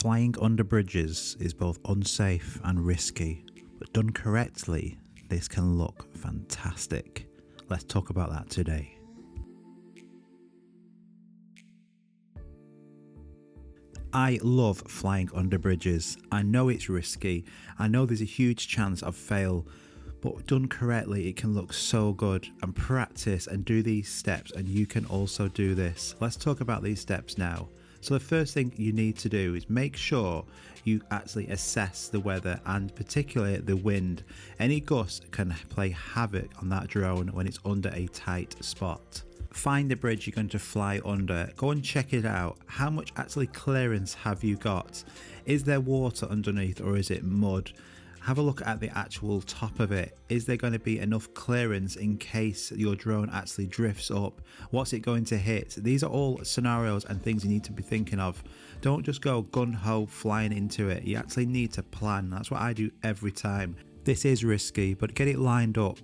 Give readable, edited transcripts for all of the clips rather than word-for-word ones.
Flying under bridges is both unsafe and risky, but done correctly, this can look fantastic. Let's talk about that today. I love flying under bridges. I know it's risky, I know there's a huge chance of fail, but done correctly it can look so good. And practice and do these steps and you can also do this. Let's talk about these steps now. So the first thing you need to do is make sure you actually assess the weather and particularly the wind. Any gust can play havoc on that drone when it's under a tight spot. Find the bridge you're going to fly under, go and check it out. How much actually clearance have you got? Is there water underneath or is it mud? Have a look at the actual top of it. Is there going to be enough clearance in case your drone actually drifts up? What's it going to hit? These are all scenarios and things you need to be thinking of. Don't just go gun-ho flying into it. You actually need to plan. That's what I do every time. This is risky, but get it lined up.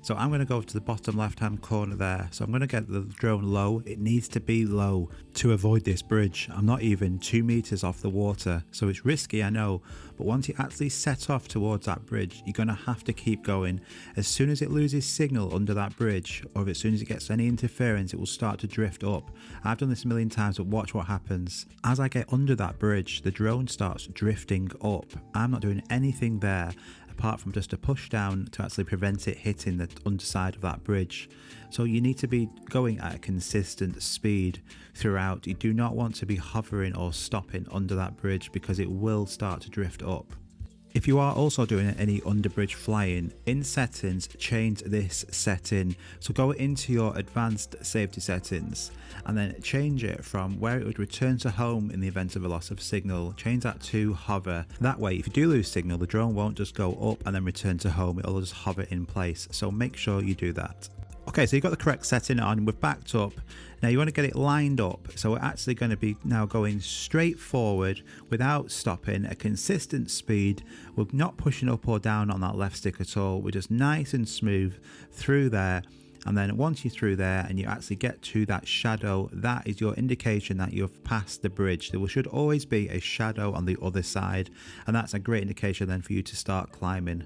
So I'm going to go to the bottom left hand corner there. So I'm going to get the drone low. It needs to be low to avoid this bridge. I'm not even 2 meters off the water. So it's risky, I know. But once you actually set off towards that bridge, you're going to have to keep going. As soon as it loses signal under that bridge, or as soon as it gets any interference, it will start to drift up. I've done this a million times, but watch what happens. As I get under that bridge, the drone starts drifting up. I'm not doing anything there, apart from just a push down to actually prevent it hitting the underside of that bridge. So you need to be going at a consistent speed throughout. You do not want to be hovering or stopping under that bridge because it will start to drift up. If you are also doing any underbridge flying, in settings, change this setting. So go into your advanced safety settings and then change it from where it would return to home in the event of a loss of signal, change that to hover. That way, if you do lose signal, the drone won't just go up and then return to home, it'll just hover in place. So make sure you do that. Okay, so you've got the correct setting on, we've backed up. Now you want to get it lined up, so we're actually going to be now going straight forward without stopping, a consistent speed. We're not pushing up or down on that left stick at all, we're just nice and smooth through there. And then once you're through there and you actually get to that shadow, that is your indication that you've passed the bridge. There should always be a shadow on the other side, and that's a great indication then for you to start climbing.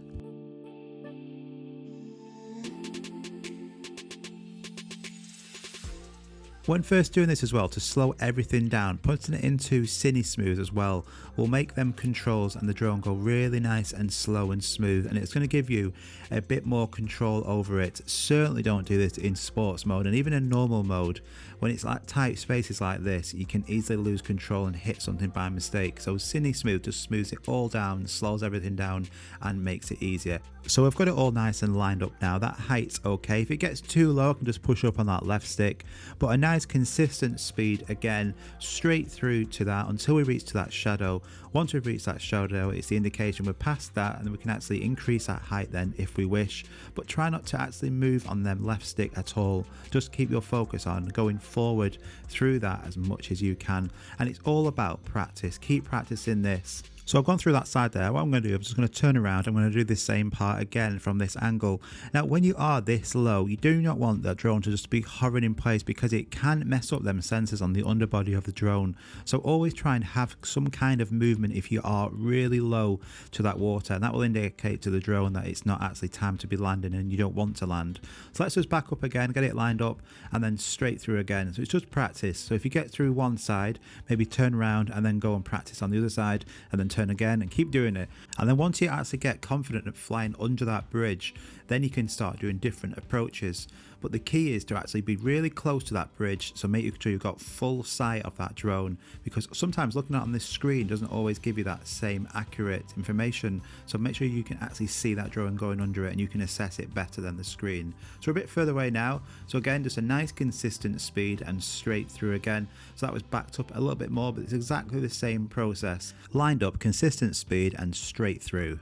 When first doing this as well, to slow everything down, putting it into cine smooth as well will make them controls and the drone go really nice and slow and smooth, and it's going to give you a bit more control over it. Certainly don't do this in sports mode, and even in normal mode. When it's like tight spaces like this, you can easily lose control and hit something by mistake. So cine smooth just smooths it all down, slows everything down and makes it easier. So I've got it all nice and lined up now. That height's okay. If it gets too low, I can just push up on that left stick, but a nice consistent speed again straight through to that until we reach to that shadow. Once we've reached that shadow, it's the indication we're past that, and then we can actually increase that height then if we wish, but try not to actually move on them left stick at all. Just keep your focus on going forward through that as much as you can, and it's all about practice. Keep practicing this. So I've gone through that side there. What I'm going to do, I'm just going to turn around. I'm going to do this same part again from this angle. Now, when you are this low, you do not want that drone to just be hovering in place because it can mess up them sensors on the underbody of the drone. So always try and have some kind of movement if you are really low to that water, and that will indicate to the drone that it's not actually time to be landing and you don't want to land. So let's just back up again, get it lined up, and then straight through again. So it's just practice. So if you get through one side, maybe turn around and then go and practice on the other side, and then turn again and keep doing it. And then once you actually get confident at flying under that bridge, then you can start doing different approaches. But the key is to actually be really close to that bridge, so make sure you've got full sight of that drone, because sometimes looking at it on this screen doesn't always give you that same accurate information. So make sure you can actually see that drone going under it and you can assess it better than the screen. So we're a bit further away now, so again just a nice consistent speed and straight through again. So that was backed up a little bit more, but it's exactly the same process. Lined up, consistent speed and straight through.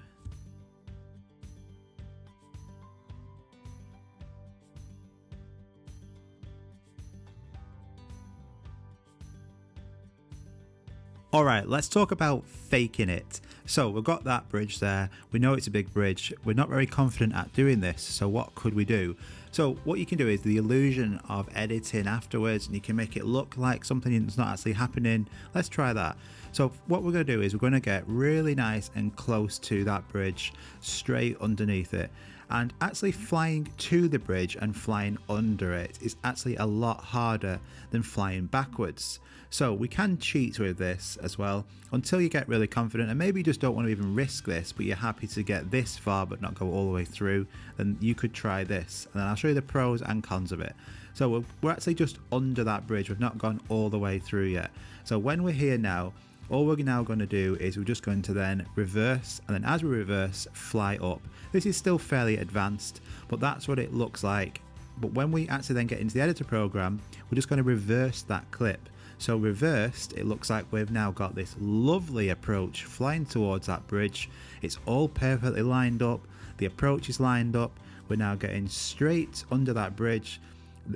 Alright, let's talk about faking it. So we've got that bridge there, we know it's a big bridge, we're not very confident at doing this, so what could we do? So what you can do is the illusion of editing afterwards, and you can make it look like something that's not actually happening. Let's try that. So what we're going to do is we're going to get really nice and close to that bridge, straight underneath it. And actually flying to the bridge and flying under it is actually a lot harder than flying backwards. So we can cheat with this as well until you get really confident, and maybe you just don't want to even risk this, but you're happy to get this far but not go all the way through. Then you could try this, and then I'll show you the pros and cons of it. So we're actually just under that bridge, we've not gone all the way through yet. So when we're here now, all we're now going to do is we're just going to then reverse, and then as we reverse, fly up. This is still fairly advanced, but that's what it looks like. But when we actually then get into the editor program, we're just going to reverse that clip. So reversed, it looks like we've now got this lovely approach flying towards that bridge. It's all perfectly lined up, the approach is lined up, we're now getting straight under that bridge.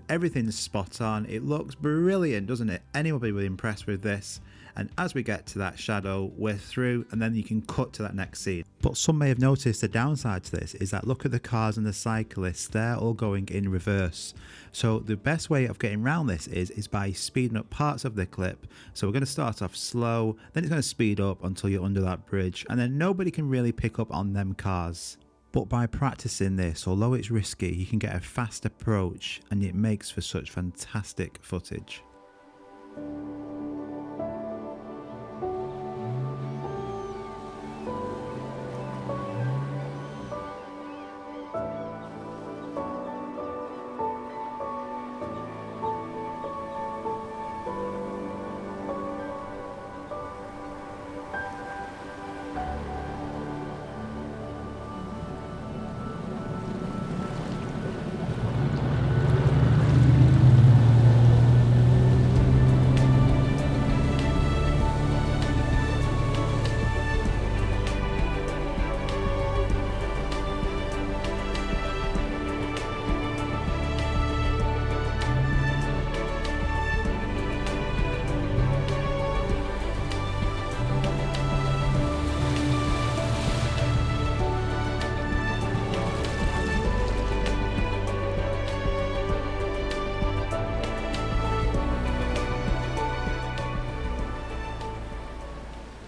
Everything's spot on, it looks brilliant, doesn't it? Anyone will be impressed with this. And as we get to that shadow, we're through, and then you can cut to that next scene. But some may have noticed the downside to this is that look at the cars and the cyclists, they're all going in reverse. So the best way of getting around this is by speeding up parts of the clip. So we're going to start off slow, then it's going to speed up until you're under that bridge, and then nobody can really pick up on them cars. But by practicing this, although it's risky, you can get a fast approach, and it makes for such fantastic footage.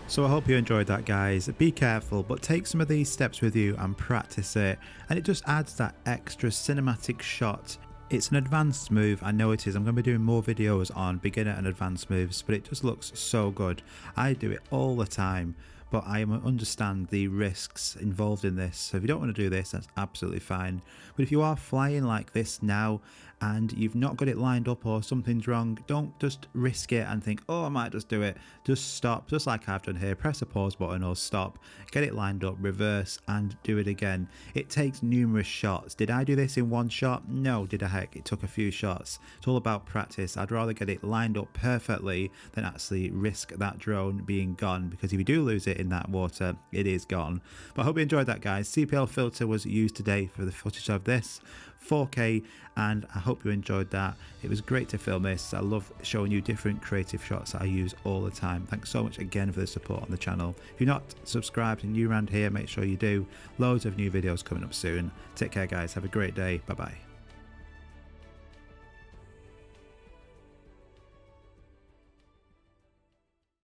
So I hope you enjoyed that, guys. Be careful, but take some of these steps with you and practice it, and it just adds that extra cinematic shot. It's an advanced move, I know it is. I'm going to be doing more videos on beginner and advanced moves, but it just looks so good. I do it all the time, but I understand the risks involved in this. So if you don't want to do this, that's absolutely fine. But if you are flying like this now and you've not got it lined up or something's wrong, don't just risk it and think, oh, I might just do it. Just stop, just like I've done here. Press the pause button or stop, get it lined up, reverse, and do it again. It takes numerous shots. Did I do this in one shot? No, did I heck? It took a few shots. It's all about practice. I'd rather get it lined up perfectly than actually risk that drone being gone, because if you do lose it in that water, it is gone. But I hope you enjoyed that, guys. CPL filter was used today for the footage of this, 4K, and I hope you enjoyed that. It was great to film this. I love showing you different creative shots that I use all the time. Thanks so much again for the support on the channel. If you're not subscribed and new around here, make sure you do. Loads of new videos coming up soon. Take care, guys. Have a great day. Bye bye.